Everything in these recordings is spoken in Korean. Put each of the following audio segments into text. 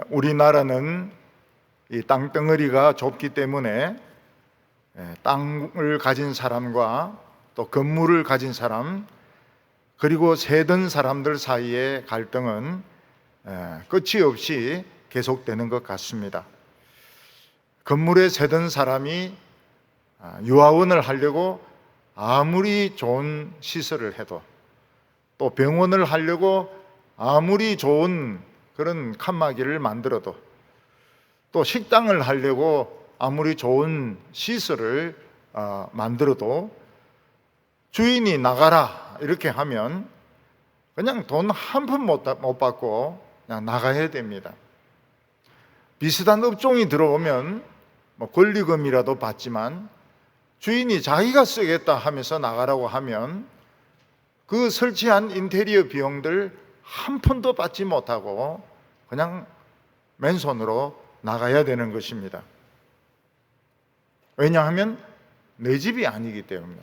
우리나라는 이 땅덩어리가 좁기 때문에 땅을 가진 사람과 또 건물을 가진 사람, 그리고 세던 사람들 사이의 갈등은 끝이 없이 계속되는 것 같습니다. 건물에 세던 사람이 유아원을 하려고 아무리 좋은 시설을 해도, 또 병원을 하려고 아무리 좋은 그런 칸막이를 만들어도, 또 식당을 하려고 아무리 좋은 시설을 만들어도 주인이 나가라 이렇게 하면 그냥 돈 한 푼 못 받고 그냥 나가야 됩니다. 비슷한 업종이 들어오면 권리금이라도 받지만 주인이 자기가 쓰겠다 하면서 나가라고 하면 그 설치한 인테리어 비용들 한 푼도 받지 못하고 그냥 맨손으로 나가야 되는 것입니다. 왜냐하면 내 집이 아니기 때문에,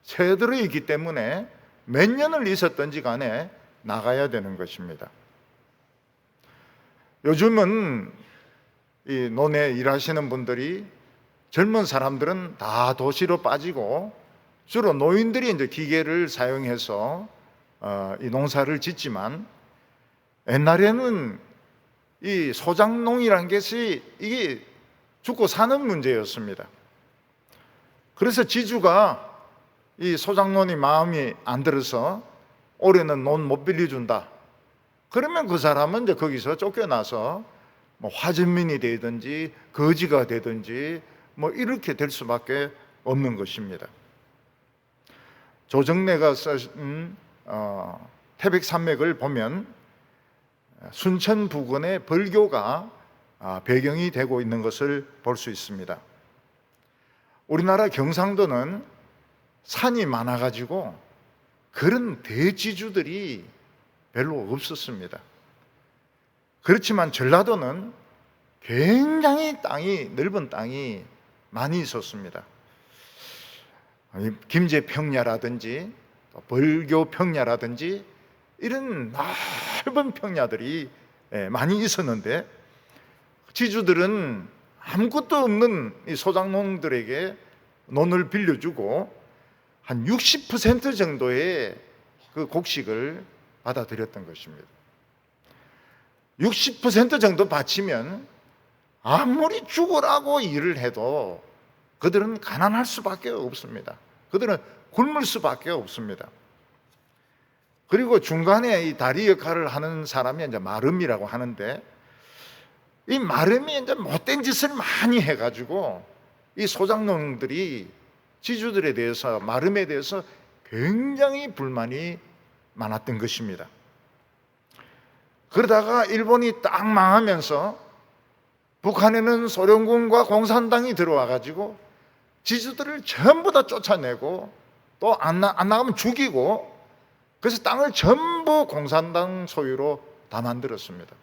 새 들어 있기 때문에 몇 년을 있었든지 간에 나가야 되는 것입니다. 요즘은 이 논에 일하시는 분들이, 젊은 사람들은 다 도시로 빠지고 주로 노인들이 이제 기계를 사용해서 이 농사를 짓지만, 옛날에는 이 소작농이라는 것이 이게 죽고 사는 문제였습니다. 그래서 지주가 이 소작농이 마음이 안 들어서 올해는 논 못 빌려준다 그러면 그 사람은 이제 거기서 쫓겨나서 화전민이 되든지 거지가 되든지 이렇게 될 수밖에 없는 것입니다. 조정래가 쓴 태백산맥을 보면 순천 부근의 벌교가 배경이 되고 있는 것을 볼 수 있습니다. 우리나라 경상도는 산이 많아가지고 그런 대지주들이 별로 없었습니다. 그렇지만 전라도는 굉장히 넓은 땅이 많이 있었습니다. 김제평야라든지 벌교평야라든지 이런 넓은 평야들이 많이 있었는데, 지주들은 아무것도 없는 이 소작농들에게 논을 빌려주고 한 60% 정도의 그 곡식을 받아들였던 것입니다. 60% 정도 바치면 아무리 죽으라고 일을 해도 그들은 가난할 수밖에 없습니다. 그들은 굶을 수밖에 없습니다. 그리고 중간에 이 다리 역할을 하는 사람이 이제 마름이라고 하는데, 이 마름이 이제 못된 짓을 많이 해가지고 이 소작농들이 지주들에 대해서, 마름에 대해서 굉장히 불만이 많았던 것입니다. 그러다가 일본이 딱 망하면서 북한에는 소련군과 공산당이 들어와 가지고 지주들을 전부 다 쫓아내고 또 안 나가면 죽이고, 그래서 땅을 전부 공산당 소유로 다 만들었습니다.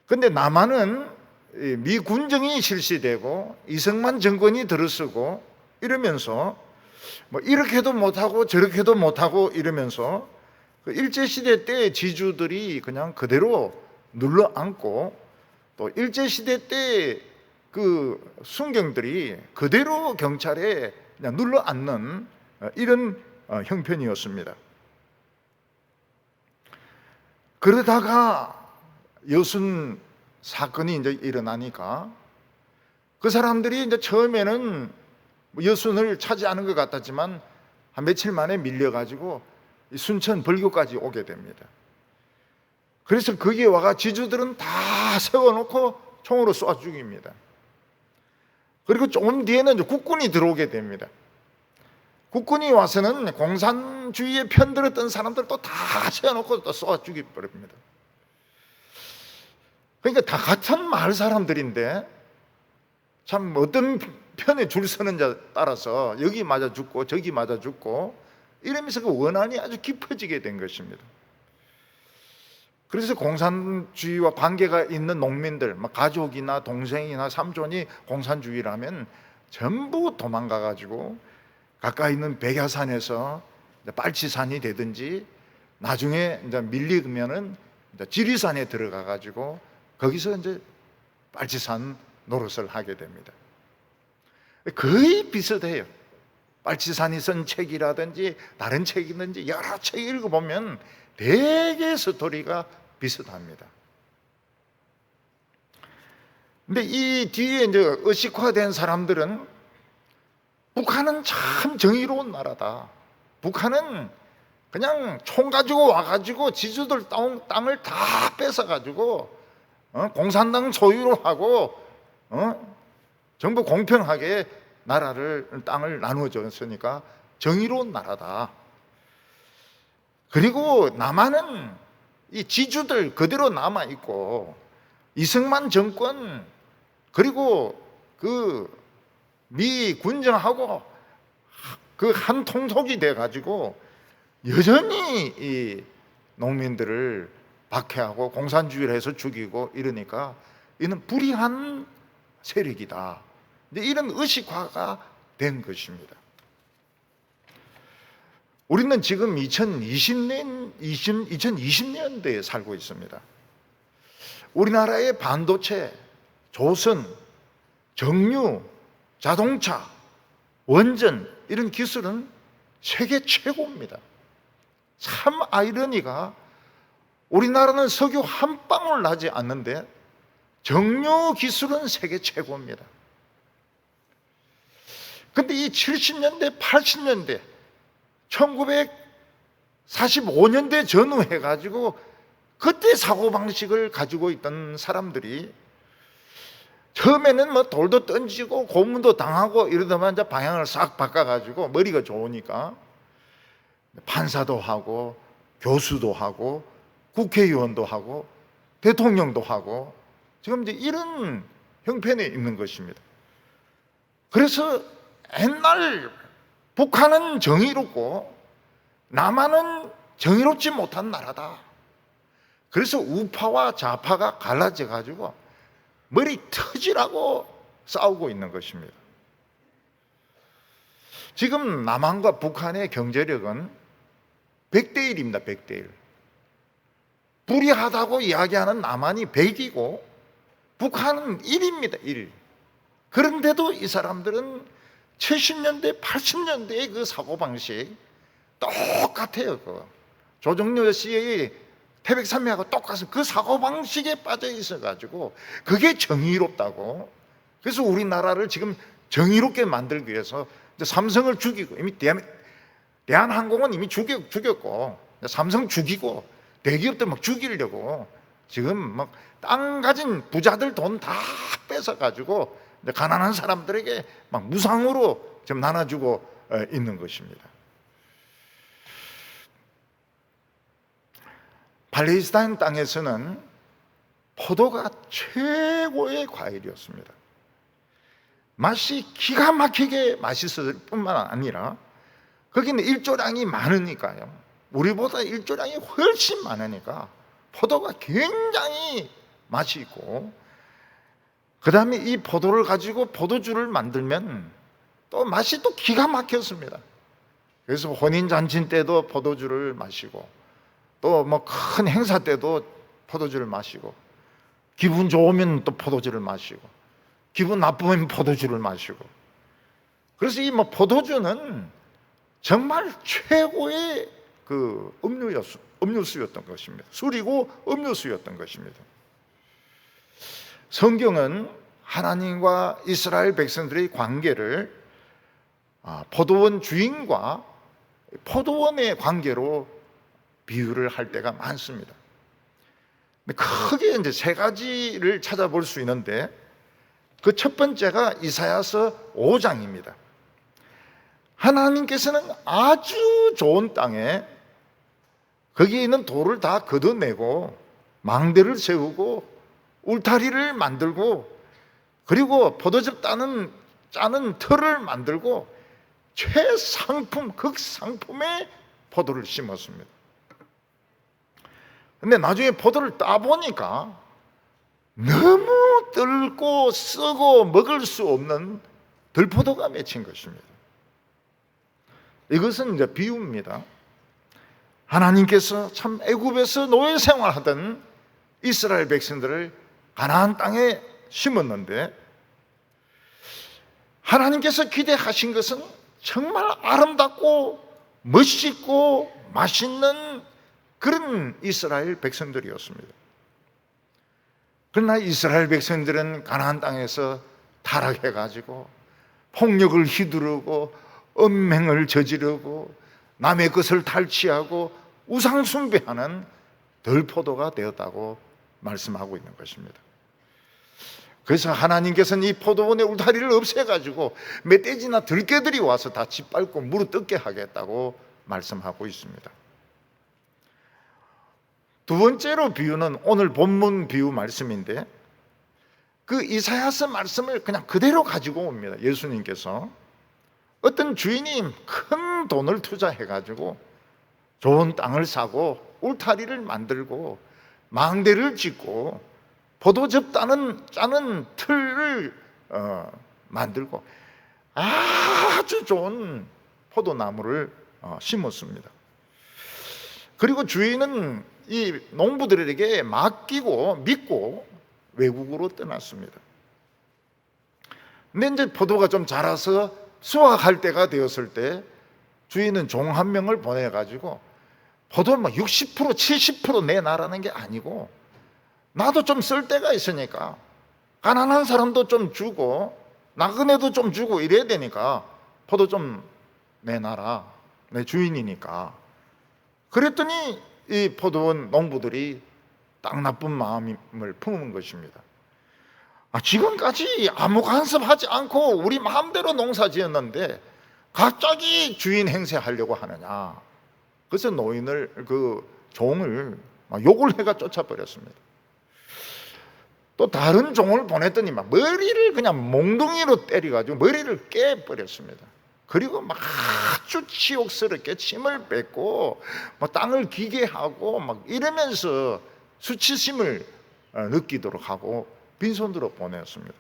그런데 남한은 미군정이 실시되고 이승만 정권이 들어서고 이러면서 이렇게도 못하고 저렇게도 못하고 이러면서 일제시대 때 지주들이 그냥 그대로 눌러앉고, 또 일제시대 때 그 순경들이 그대로 경찰에 그냥 눌러앉는 이런 형편이었습니다. 그러다가 여순 사건이 이제 일어나니까 그 사람들이 이제 처음에는 여순을 차지하는 것 같았지만 한 며칠 만에 밀려가지고 순천 벌교까지 오게 됩니다. 그래서 거기에 와가 지주들은 다 세워놓고 총으로 쏴 죽입니다. 그리고 조금 뒤에는 이제 국군이 들어오게 됩니다. 국군이 와서는 공산주의에 편들었던 사람들도 다 세워놓고 또 쏘아 죽여버립니다. 그러니까 다 같은 마을 사람들인데 참 어떤 편에 줄 서는지에 따라서 여기 맞아 죽고 저기 맞아 죽고 이러면서 그 원한이 아주 깊어지게 된 것입니다. 그래서 공산주의와 관계가 있는 농민들, 가족이나 동생이나 삼촌이 공산주의라면 전부 도망가 가지고 가까이 있는 백야산에서 빨치산이 되든지, 나중에 이제 밀리면은 이제 지리산에 들어가 가지고 거기서 이제 빨치산 노릇을 하게 됩니다. 거의 비슷해요. 빨치산이 쓴 책이라든지 다른 책이든지 여러 책 읽어보면 대개 스토리가 비슷합니다. 근데 이 뒤에 이제 의식화된 사람들은 북한은 참 정의로운 나라다. 북한은 그냥 총 가지고 와가지고 지주들 땅을 다 뺏어가지고 공산당 소유로 하고 전부 공평하게 땅을 나누어 줬으니까 정의로운 나라다. 그리고 남한은 이 지주들 그대로 남아 있고 이승만 정권 그리고 그 미 군정하고 그 한 통속이 돼 가지고 여전히 이 농민들을 박해하고 공산주의를 해서 죽이고 이러니까 이는 불의한 세력이다. 이런 의식화가 된 것입니다. 우리는 지금 2020년대에 살고 있습니다. 우리나라의 반도체, 조선, 정유, 자동차, 원전 이런 기술은 세계 최고입니다. 참 아이러니가 우리나라는 석유 한 방울 나지 않는데 정유 기술은 세계 최고입니다. 근데 이 70년대, 80년대, 1945년대 전후해가지고 그때 사고방식을 가지고 있던 사람들이 처음에는 뭐 돌도 던지고 고문도 당하고 이러다만 이제 방향을 싹 바꿔가지고 머리가 좋으니까 판사도 하고 교수도 하고 국회의원도 하고 대통령도 하고 지금 이제 이런 형편에 있는 것입니다. 그래서 옛날 북한은 정의롭고 남한은 정의롭지 못한 나라다. 그래서 우파와 좌파가 갈라져 가지고 머리 터지라고 싸우고 있는 것입니다. 지금 남한과 북한의 경제력은 100대 1입니다. 100대 1. 불의하다고 이야기하는 남한이 100이고 북한은 1입니다. 1. 그런데도 이 사람들은 70년대, 80년대의 그 사고방식 똑같아요. 조정렬 씨의 태백산맥하고 똑같은 그 사고방식에 빠져 있어가지고 그게 정의롭다고. 그래서 우리나라를 지금 정의롭게 만들기 위해서 삼성을 죽이고, 이미 대한항공은 이미 죽였고, 삼성 죽이고, 대기업들 막 죽이려고 지금 막 땅 가진 부자들 돈 다 뺏어가지고 가난한 사람들에게 막 무상으로 지금 나눠주고 있는 것입니다. 팔레스타인 땅에서는 포도가 최고의 과일이었습니다. 맛이 기가 막히게 맛있을 뿐만 아니라 거기는 일조량이 많으니까요. 우리보다 일조량이 훨씬 많으니까 포도가 굉장히 맛이 있고, 그 다음에 이 포도를 가지고 포도주를 만들면 또 맛이 또 기가 막혔습니다. 그래서 혼인잔치 때도 포도주를 마시고, 또 뭐 큰 행사 때도 포도주를 마시고, 기분 좋으면 또 포도주를 마시고, 기분 나쁘면 포도주를 마시고. 그래서 이 뭐 포도주는 정말 최고의 그 음료수였던 것입니다. 술이고 음료수였던 것입니다. 성경은 하나님과 이스라엘 백성들의 관계를 포도원 주인과 포도원의 관계로 비유를 할 때가 많습니다. 크게 이제 세 가지를 찾아볼 수 있는데, 그 첫 번째가 이사야서 5장입니다. 하나님께서는 아주 좋은 땅에 거기에 있는 돌을 다 걷어내고 망대를 세우고 울타리를 만들고, 그리고 포도즙 짜는 틀을 만들고 최상품, 극상품의 포도를 심었습니다. 근데 나중에 포도를 따보니까 너무 뜰고 쓰고 먹을 수 없는 들포도가 맺힌 것입니다. 이것은 이제 비유입니다. 하나님께서 참 애굽에서 노예 생활하던 이스라엘 백성들을 가나안 땅에 심었는데, 하나님께서 기대하신 것은 정말 아름답고 멋있고 맛있는 그런 이스라엘 백성들이었습니다. 그러나 이스라엘 백성들은 가나안 땅에서 타락해가지고 폭력을 휘두르고 음행을 저지르고 남의 것을 탈취하고 우상 숭배하는 들포도가 되었다고 말씀하고 있는 것입니다. 그래서 하나님께서는 이 포도원의 울타리를 없애가지고 멧돼지나 들개들이 와서 다 짓밟고 무르뜯게 하겠다고 말씀하고 있습니다. 두 번째로 비유는 오늘 본문 비유 말씀인데, 그 이사야서 말씀을 그냥 그대로 가지고 옵니다. 예수님께서 어떤 주인이 큰 돈을 투자해가지고 좋은 땅을 사고 울타리를 만들고 망대를 짓고 포도즙 짜는 틀을 만들고 아주 좋은 포도나무를 심었습니다. 그리고 주인은 이 농부들에게 맡기고 믿고 외국으로 떠났습니다. 근데 이제 포도가 좀 자라서 수확할 때가 되었을 때 주인은 종 한 명을 보내가지고 포도 60% 70% 내놔라는 게 아니고, 나도 좀 쓸 때가 있으니까 가난한 사람도 좀 주고 나그네도 좀 주고 이래야 되니까 포도 좀 내놔라, 내 주인이니까. 그랬더니 이 포도원 농부들이 딱 나쁜 마음을 품은 것입니다. 지금까지 아무 간섭하지 않고 우리 마음대로 농사 지었는데 갑자기 주인 행세하려고 하느냐. 그래서 그 종을 욕을 해가 쫓아버렸습니다. 또 다른 종을 보냈더니 머리를 그냥 몽둥이로 때려가지고 머리를 깨버렸습니다. 그리고 아주 치욕스럽게 침을 뱉고 땅을 기게 하고 이러면서 수치심을 느끼도록 하고 빈손으로 보냈습니다.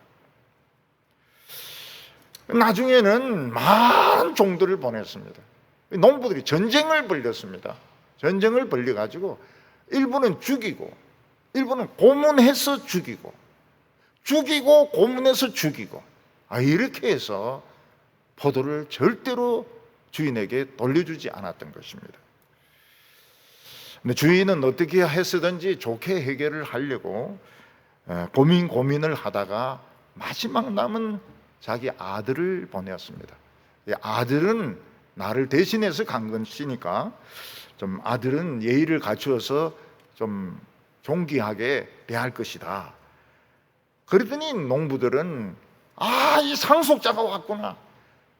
나중에는 많은 종들을 보냈습니다. 농부들이 전쟁을 벌였습니다. 전쟁을 벌여가지고 일부는 죽이고 일부는 고문해서 죽이고 고문해서 죽이고 이렇게 해서 포도를 절대로 주인에게 돌려주지 않았던 것입니다. 근데 주인은 어떻게 했든지 좋게 해결을 하려고 고민을 하다가 마지막 남은 자기 아들을 보내었습니다. 아들은 나를 대신해서 간 것이니까 좀 아들은 예의를 갖추어서 좀 존귀하게 대할 것이다. 그랬더니 농부들은 이 상속자가 왔구나.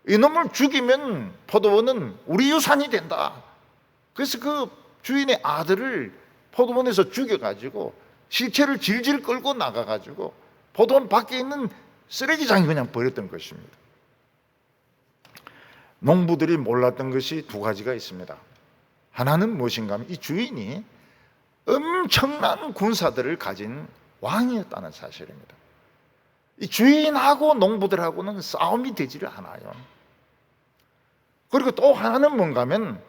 이놈을 죽이면 포도원은 우리 유산이 된다. 그래서 그 주인의 아들을 포도원에서 죽여가지고 실체를 질질 끌고 나가가지고 포도원 밖에 있는 쓰레기장에 그냥 버렸던 것입니다. 농부들이 몰랐던 것이 두 가지가 있습니다. 하나는 무엇인가 하면 이 주인이 엄청난 군사들을 가진 왕이었다는 사실입니다. 이 주인하고 농부들하고는 싸움이 되지를 않아요. 그리고 또 하나는 뭔가 하면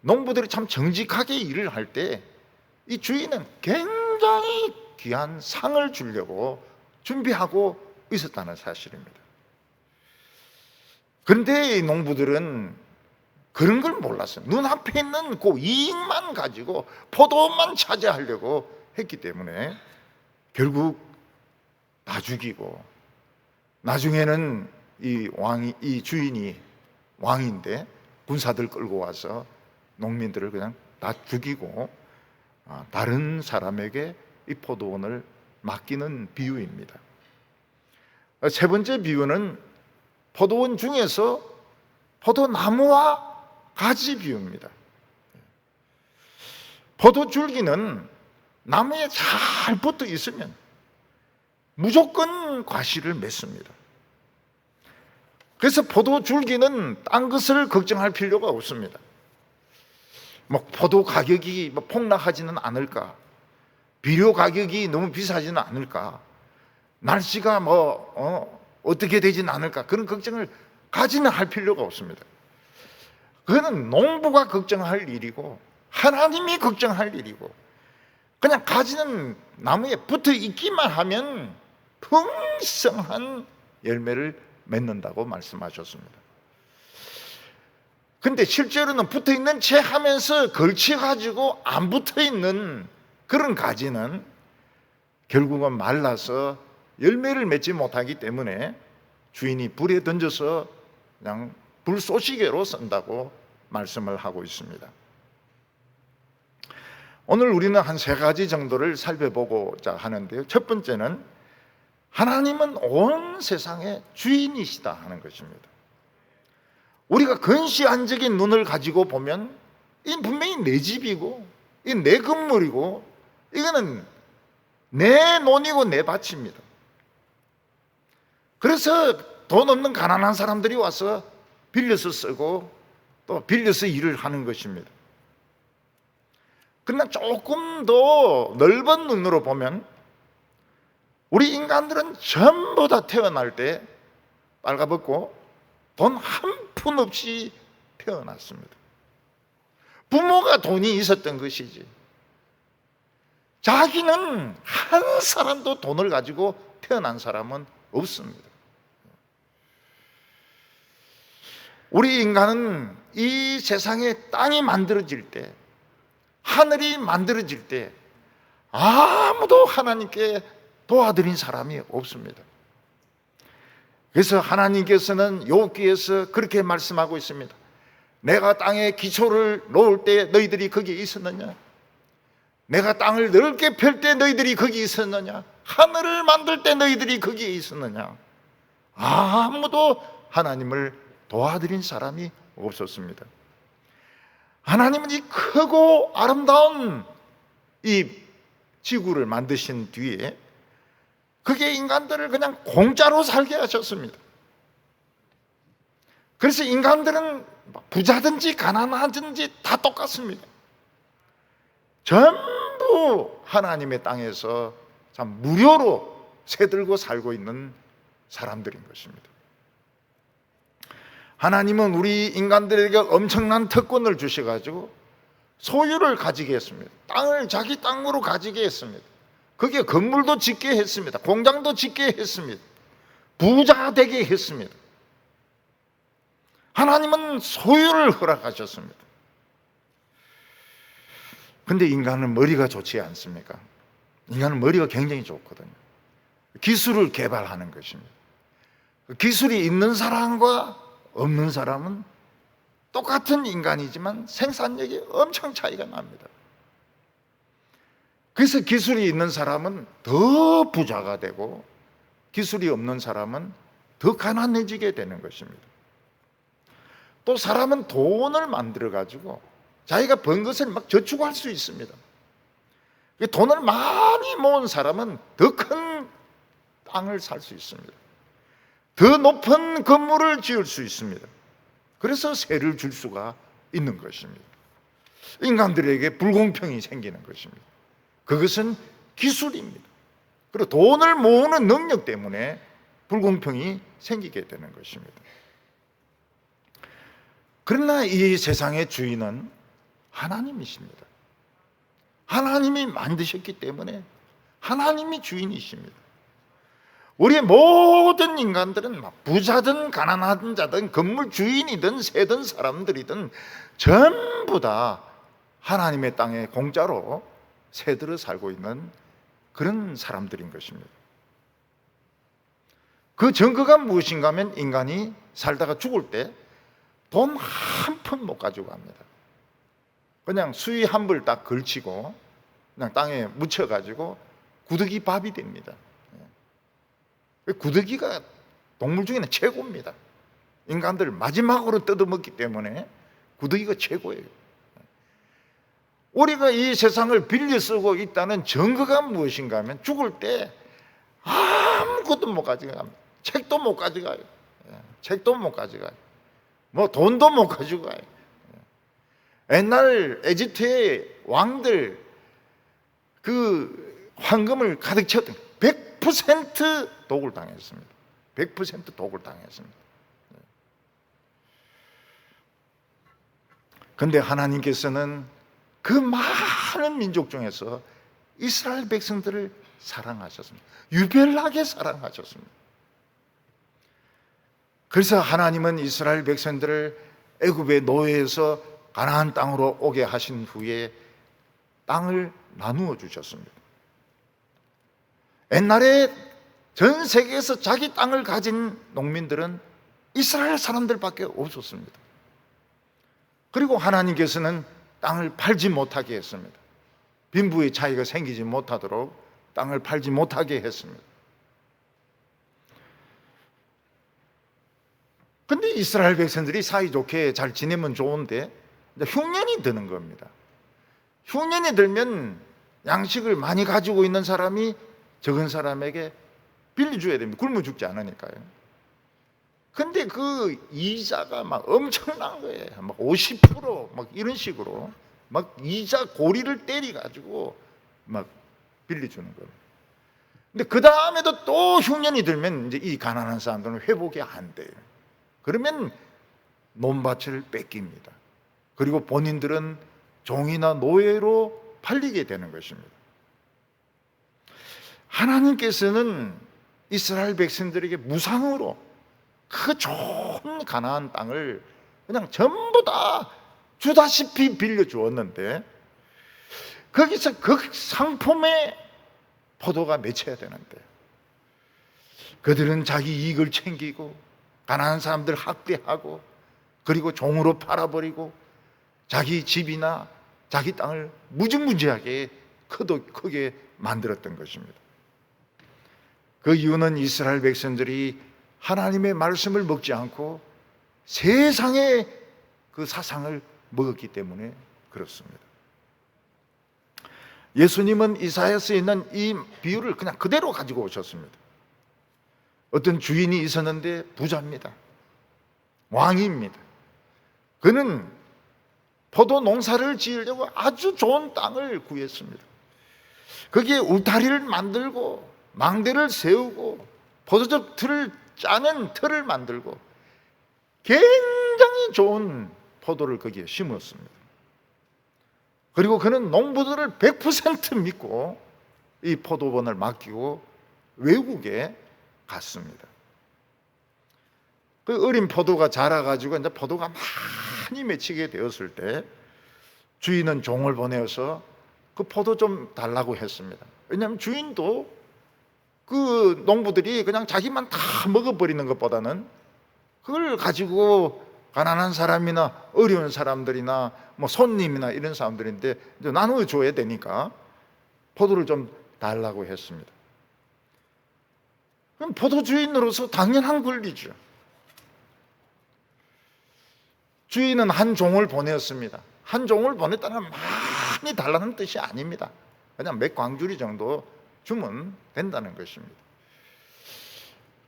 농부들이 참 정직하게 일을 할 때 이 주인은 굉장히 귀한 상을 주려고 준비하고 있었다는 사실입니다. 그런데 이 농부들은 그런 걸 몰랐어요. 눈앞에 있는 그 이익만 가지고 포도만 차지하려고 했기 때문에 결국 다 죽이고, 나중에는 이 주인이 왕인데 군사들 끌고 와서 농민들을 그냥 다 죽이고 다른 사람에게 이 포도원을 맡기는 비유입니다. 세 번째 비유는 포도원 중에서 포도나무와 가지 비유입니다. 포도줄기는 나무에 잘 붙어 있으면 무조건 과실을 맺습니다. 그래서 포도줄기는 딴 것을 걱정할 필요가 없습니다. 포도 가격이 폭락하지는 않을까, 비료 가격이 너무 비싸지는 않을까, 날씨가 어떻게 되지는 않을까, 그런 걱정을 가지는 할 필요가 없습니다. 그거는 농부가 걱정할 일이고 하나님이 걱정할 일이고, 그냥 가지는 나무에 붙어 있기만 하면 풍성한 열매를 맺는다고 말씀하셨습니다. 근데 실제로는 붙어 있는 채 하면서 걸쳐가지고 안 붙어 있는 그런 가지는 결국은 말라서 열매를 맺지 못하기 때문에 주인이 불에 던져서 그냥 불쏘시개로 쓴다고 말씀을 하고 있습니다. 오늘 우리는 한 3가지 정도를 살펴보고자 하는데요. 첫 번째는 하나님은 온 세상의 주인이시다 하는 것입니다. 우리가 근시안적인 눈을 가지고 보면 이 분명히 내 집이고 이 내 건물이고 이거는 내 논이고 내 밭입니다. 그래서 돈 없는 가난한 사람들이 와서 빌려서 쓰고 또 빌려서 일을 하는 것입니다. 그러나 조금 더 넓은 눈으로 보면 우리 인간들은 전부 다 태어날 때 빨가벗고 돈 한 푼 없이 태어났습니다. 부모가 돈이 있었던 것이지 자기는 한 사람도 돈을 가지고 태어난 사람은 없습니다. 우리 인간은 이 세상에 땅이 만들어질 때, 하늘이 만들어질 때 아무도 하나님께 도와드린 사람이 없습니다. 그래서 하나님께서는 욥기에서 그렇게 말씀하고 있습니다. 내가 땅에 기초를 놓을 때 너희들이 거기에 있었느냐? 내가 땅을 넓게 펼 때 너희들이 거기 있었느냐? 하늘을 만들 때 너희들이 거기에 있었느냐? 아무도 하나님을 도와드린 사람이 없었습니다. 하나님은 이 크고 아름다운 이 지구를 만드신 뒤에 그게 인간들을 그냥 공짜로 살게 하셨습니다. 그래서 인간들은 부자든지 가난하든지 다 똑같습니다. 전부 하나님의 땅에서 참 무료로 새들고 살고 있는 사람들인 것입니다. 하나님은 우리 인간들에게 엄청난 특권을 주셔가지고 소유를 가지게 했습니다. 땅을 자기 땅으로 가지게 했습니다. 거기에 건물도 짓게 했습니다. 공장도 짓게 했습니다. 부자 되게 했습니다. 하나님은 소유를 허락하셨습니다. 근데 인간은 머리가 좋지 않습니까? 인간은 머리가 굉장히 좋거든요. 기술을 개발하는 것입니다. 기술이 있는 사람과 없는 사람은 똑같은 인간이지만 생산력이 엄청 차이가 납니다. 그래서 기술이 있는 사람은 더 부자가 되고 기술이 없는 사람은 더 가난해지게 되는 것입니다. 또 사람은 돈을 만들어 가지고 자기가 번 것을 막 저축할 수 있습니다. 돈을 많이 모은 사람은 더 큰 땅을 살 수 있습니다. 더 높은 건물을 지을 수 있습니다. 그래서 세를 줄 수가 있는 것입니다. 인간들에게 불공평이 생기는 것입니다. 그것은 기술입니다. 그리고 돈을 모으는 능력 때문에 불공평이 생기게 되는 것입니다. 그러나 이 세상의 주인은 하나님이십니다. 하나님이 만드셨기 때문에 하나님이 주인이십니다. 우리의 모든 인간들은 부자든 가난한 자든 건물 주인이든 새든 사람들이든 전부 다 하나님의 땅에 공짜로 새들어 살고 있는 그런 사람들인 것입니다. 그 증거가 무엇인가 하면 인간이 살다가 죽을 때 돈 한 푼 못 가지고 갑니다. 그냥 수의 한 불 딱 걸치고 그냥 땅에 묻혀가지고 구더기 밥이 됩니다. 구더기가 동물 중에는 최고입니다. 인간들 마지막으로 뜯어먹기 때문에 구더기가 최고예요. 우리가 이 세상을 빌려 쓰고 있다는 증거가 무엇인가 하면 죽을 때 아무것도 못 가져갑니다. 책도 못 가져가요. 책도 못 가져가요. 뭐 돈도 못 가져가요. 옛날 에집트의 왕들 그 황금을 가득 채웠던 100% 독을 당했습니다. 100% 독을 당했습니다. 그런데 하나님께서는 그 많은 민족 중에서 이스라엘 백성들을 사랑하셨습니다. 유별나게 사랑하셨습니다. 그래서 하나님은 이스라엘 백성들을 애굽의 노예에서 가나안 땅으로 오게 하신 후에 땅을 나누어 주셨습니다. 옛날에 전 세계에서 자기 땅을 가진 농민들은 이스라엘 사람들밖에 없었습니다. 그리고 하나님께서는 땅을 팔지 못하게 했습니다. 빈부의 차이가 생기지 못하도록 땅을 팔지 못하게 했습니다. 근데 이스라엘 백성들이 사이좋게 잘 지내면 좋은데 흉년이 드는 겁니다. 흉년이 들면 양식을 많이 가지고 있는 사람이 적은 사람에게 빌려줘야 됩니다. 굶어 죽지 않으니까요. 근데 그 이자가 막 엄청난 거예요. 막 50% 이런 식으로 막 이자 고리를 때려가지고 막 빌려주는 거예요. 근데 그 다음에도 또 흉년이 들면 이제 이 가난한 사람들은 회복이 안 돼요. 그러면 논밭을 뺏깁니다. 그리고 본인들은 종이나 노예로 팔리게 되는 것입니다. 하나님께서는 이스라엘 백성들에게 무상으로 그 좋은 가나안 땅을 그냥 전부 다 주다시피 빌려주었는데 거기서 그 상품에 포도가 맺혀야 되는데 그들은 자기 이익을 챙기고 가난한 사람들 학대하고 그리고 종으로 팔아버리고 자기 집이나 자기 땅을 무지무지하게 크게 만들었던 것입니다. 그 이유는 이스라엘 백성들이 하나님의 말씀을 먹지 않고 세상의 그 사상을 먹었기 때문에 그렇습니다. 예수님은 이사야서에 있는 이 비유를 그냥 그대로 가지고 오셨습니다. 어떤 주인이 있었는데 부자입니다. 왕입니다. 그는 포도 농사를 지으려고 아주 좋은 땅을 구했습니다. 거기에 울타리를 만들고 망대를 세우고 포도즙 틀을 짜는 틀을 만들고 굉장히 좋은 포도를 거기에 심었습니다. 그리고 그는 농부들을 100% 믿고 이 포도원을 맡기고 외국에 갔습니다. 그 어린 포도가 자라가지고 이제 포도가 많이 맺히게 되었을 때 주인은 종을 보내어서 그 포도 좀 달라고 했습니다. 왜냐하면 주인도 그 농부들이 그냥 자기만 다 먹어버리는 것보다는 그걸 가지고 가난한 사람이나 어려운 사람들이나 뭐 손님이나 이런 사람들인데 나눠줘야 되니까 포도를 좀 달라고 했습니다. 그럼 포도 주인으로서 당연한 권리죠. 주인은 한 종을 보냈습니다. 한 종을 보냈다는 많이 달라는 뜻이 아닙니다. 그냥 몇 광주리 정도 주면 된다는 것입니다.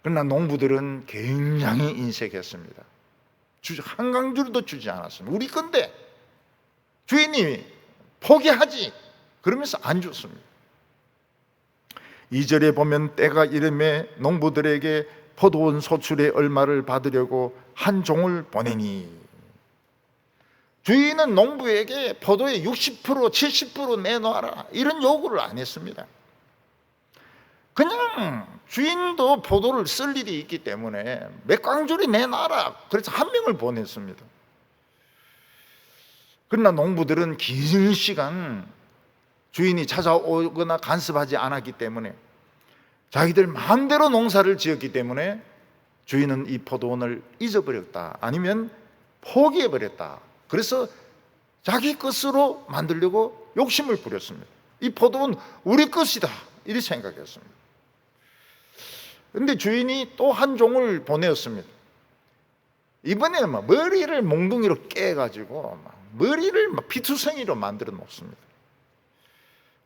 그러나 농부들은 굉장히 인색했습니다. 한 광주리도 주지 않았습니다. 우리 건데 주인이 포기하지 그러면서 안 줬습니다. 2절에 보면 때가 이르매 농부들에게 포도원 소출의 얼마를 받으려고 한 종을 보내니 주인은 농부에게 포도의 60% 70% 내놔라 이런 요구를 안 했습니다. 그냥 주인도 포도를 쓸 일이 있기 때문에 몇 광주리 내놔라 그래서 한 명을 보냈습니다. 그러나 농부들은 긴 시간 주인이 찾아오거나 간섭하지 않았기 때문에 자기들 마음대로 농사를 지었기 때문에 주인은 이 포도원을 잊어버렸다 아니면 포기해버렸다. 그래서 자기 것으로 만들려고 욕심을 부렸습니다. 이 포도원 우리 것이다 이렇게 생각했습니다. 그런데 주인이 또 한 종을 보내었습니다. 이번에는 막 머리를 몽둥이로 깨가지고 머리를 막 피투성이로 만들어 놓습니다.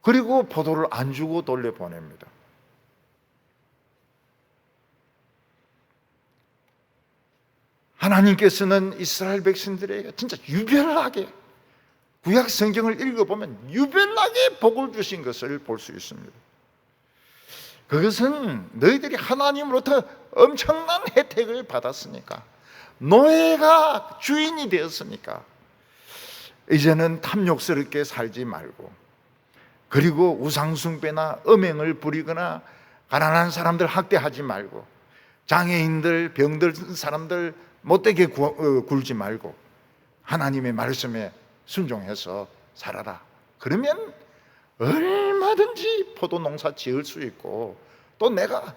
그리고 포도를 안 주고 돌려보냅니다. 하나님께서는 이스라엘 백성들에게 진짜 유별나게 구약 성경을 읽어보면 유별나게 복을 주신 것을 볼 수 있습니다. 그것은 너희들이 하나님으로부터 엄청난 혜택을 받았으니까 노예가 주인이 되었으니까 이제는 탐욕스럽게 살지 말고 그리고 우상숭배나 음행을 부리거나 가난한 사람들 학대하지 말고, 장애인들, 병들 사람들 못되게 굴지 말고 하나님의 말씀에 순종해서 살아라. 그러면 얼마든지 포도 농사 지을 수 있고, 또 내가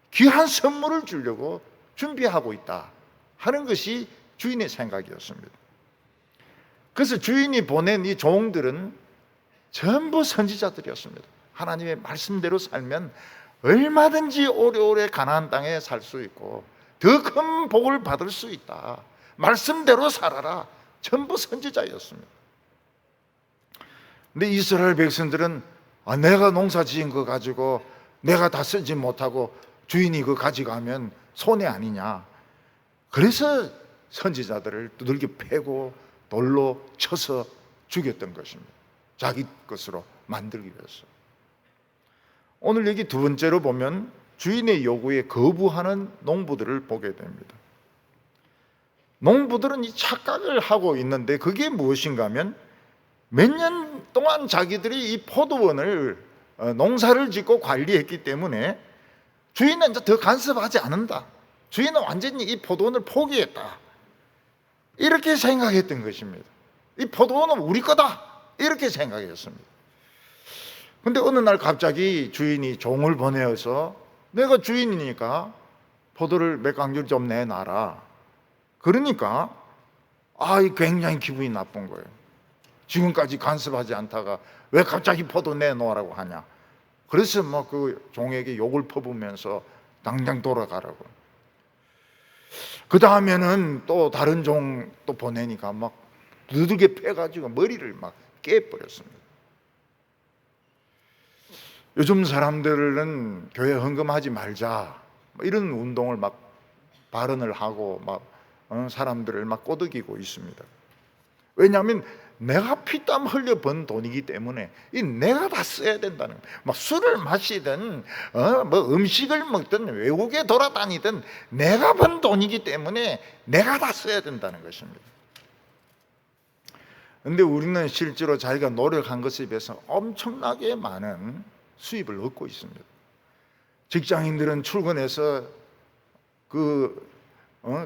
귀한 선물을 주려고 준비하고 있다 하는 것이 주인의 생각이었습니다. 그래서 주인이 보낸 이 종들은 전부 선지자들이었습니다. 하나님의 말씀대로 살면 얼마든지 오래오래 가나안 땅에 살 수 있고 더 큰 복을 받을 수 있다. 말씀대로 살아라. 전부 선지자였습니다. 근데 이스라엘 백성들은 내가 농사 지은 거 가지고 내가 다 쓰지 못하고 주인이 그거 가져가면 손해 아니냐. 그래서 선지자들을 두들겨 패고 돌로 쳐서 죽였던 것입니다. 자기 것으로 만들기 위해서. 오늘 여기 두 번째로 보면 주인의 요구에 거부하는 농부들을 보게 됩니다. 농부들은 이 착각을 하고 있는데 그게 무엇인가 하면 몇 년 동안 자기들이 이 포도원을 농사를 짓고 관리했기 때문에 주인은 이제 더 간섭하지 않는다. 주인은 완전히 이 포도원을 포기했다. 이렇게 생각했던 것입니다. 이 포도원은 우리 거다. 이렇게 생각했습니다. 근데 어느 날 갑자기 주인이 종을 보내어서 내가 주인이니까 포도를 몇 강줄 좀 내놔라. 그러니까 굉장히 기분이 나쁜 거예요. 지금까지 간섭하지 않다가 왜 갑자기 포도 내놓으라고 하냐. 그래서 그 종에게 욕을 퍼부면서 당장 돌아가라고. 그 다음에는 또 다른 종 또 보내니까 막 두들겨 패가지고 머리를 막 깨버렸습니다. 요즘 사람들은 교회 헌금하지 말자 이런 운동을 막 발언을 하고 막 사람들을 막 꼬드기고 있습니다. 왜냐하면 내가 피땀 흘려 번 돈이기 때문에 이 내가 다 써야 된다는 거예요. 막 술을 마시든 음식을 먹든 외국에 돌아다니든 내가 번 돈이기 때문에 내가 다 써야 된다는 것입니다. 그런데 우리는 실제로 자기가 노력한 것에 비해서 엄청나게 많은 수입을 얻고 있습니다. 직장인들은 출근해서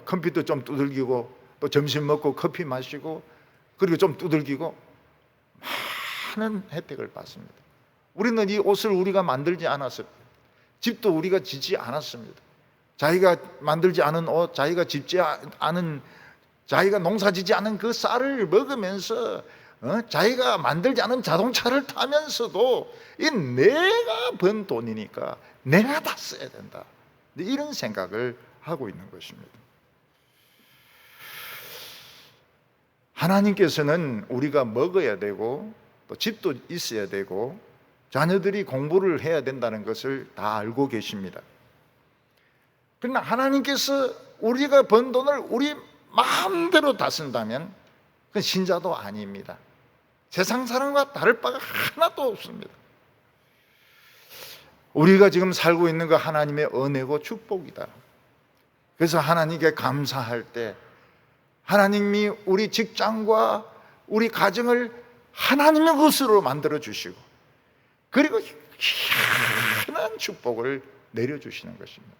컴퓨터 좀 두들기고 또 점심 먹고 커피 마시고 그리고 좀 두들기고 많은 혜택을 받습니다. 우리는 이 옷을 우리가 만들지 않았습니다. 집도 우리가 짓지 않았습니다. 자기가 만들지 않은 옷, 자기가 짓지 않은, 자기가 농사짓지 않은 그 쌀을 먹으면서 자기가 만들지 않은 자동차를 타면서도 이 내가 번 돈이니까 내가 다 써야 된다. 이런 생각을 하고 있는 것입니다. 하나님께서는 우리가 먹어야 되고 또 집도 있어야 되고 자녀들이 공부를 해야 된다는 것을 다 알고 계십니다. 그러나 하나님께서 우리가 번 돈을 우리 마음대로 다 쓴다면 그건 신자도 아닙니다. 세상 사람과 다를 바가 하나도 없습니다. 우리가 지금 살고 있는 거 하나님의 은혜고 축복이다. 그래서 하나님께 감사할 때 하나님이 우리 직장과 우리 가정을 하나님의 것으로 만들어 주시고 그리고 희한한 축복을 내려주시는 것입니다.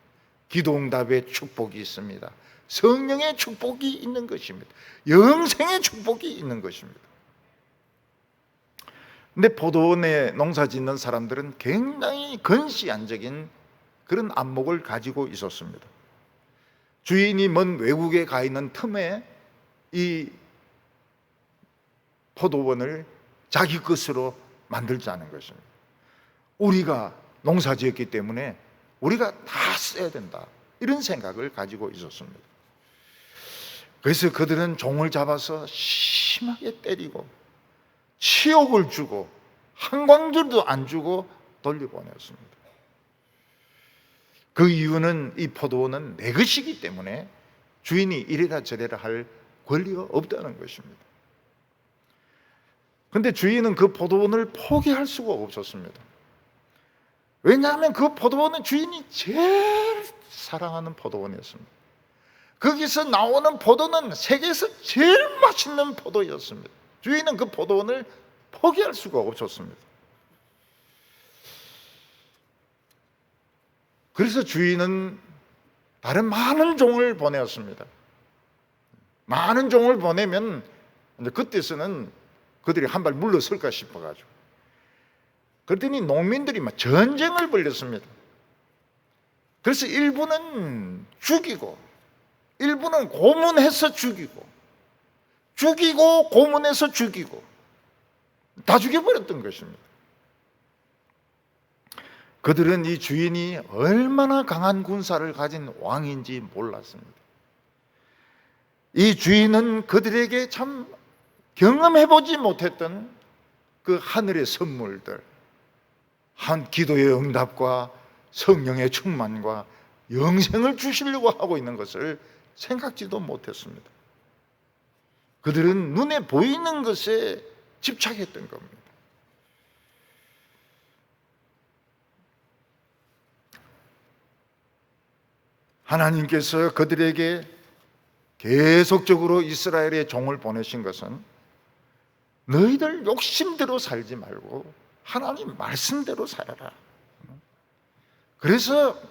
기도응답의 축복이 있습니다. 성령의 축복이 있는 것입니다. 영생의 축복이 있는 것입니다. 근데 포도원에 농사 짓는 사람들은 굉장히 건시안적인 그런 안목을 가지고 있었습니다. 주인이 먼 외국에 가 있는 틈에 이 포도원을 자기 것으로 만들자는 것입니다. 우리가 농사 지었기 때문에 우리가 다 써야 된다. 이런 생각을 가지고 있었습니다. 그래서 그들은 종을 잡아서 심하게 때리고 치욕을 주고 한 광줄도 안 주고 돌려보냈습니다. 그 이유는 이 포도원은 내 것이기 때문에 주인이 이래라 저래라 할 권리가 없다는 것입니다. 그런데 주인은 그 포도원을 포기할 수가 없었습니다. 왜냐하면 그 포도원은 주인이 제일 사랑하는 포도원이었습니다. 거기서 나오는 포도는 세계에서 제일 맛있는 포도였습니다. 주인은 그 포도원을 포기할 수가 없었습니다. 그래서 주인은 다른 많은 종을 보내었습니다. 많은 종을 보내면 이제 그때서는 그들이 한 발 물러설까 싶어가지고, 그랬더니 농민들이 막 전쟁을 벌였습니다. 그래서 일부는 죽이고, 일부는 고문해서 죽이고, 죽이고 고문해서 죽이고, 다 죽여버렸던 것입니다. 그들은 이 주인이 얼마나 강한 군사를 가진 왕인지 몰랐습니다. 이 주인은 그들에게 참 경험해보지 못했던 그 하늘의 선물들, 한 기도의 응답과 성령의 충만과 영생을 주시려고 하고 있는 것을 생각지도 못했습니다. 그들은 눈에 보이는 것에 집착했던 겁니다. 하나님께서 그들에게 계속적으로 이스라엘의 종을 보내신 것은 너희들 욕심대로 살지 말고 하나님 말씀대로 살아라. 그래서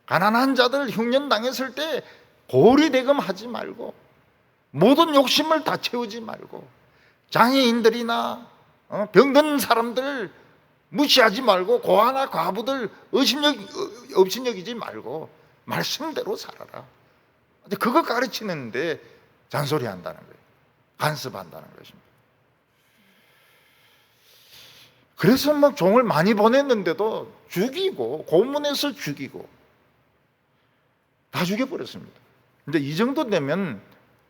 가난한 자들 흉년당했을 때 고리대금하지 말고, 모든 욕심을 다 채우지 말고, 장애인들이나 병든 사람들 무시하지 말고, 고아나 과부들 없인 여기지 말고 말씀대로 살아라. 그거 가르치는데 잔소리한다는 거예요. 간섭한다는 것입니다. 그래서 막 종을 많이 보냈는데도 죽이고, 고문해서 죽이고, 다 죽여버렸습니다. 근데 이 정도 되면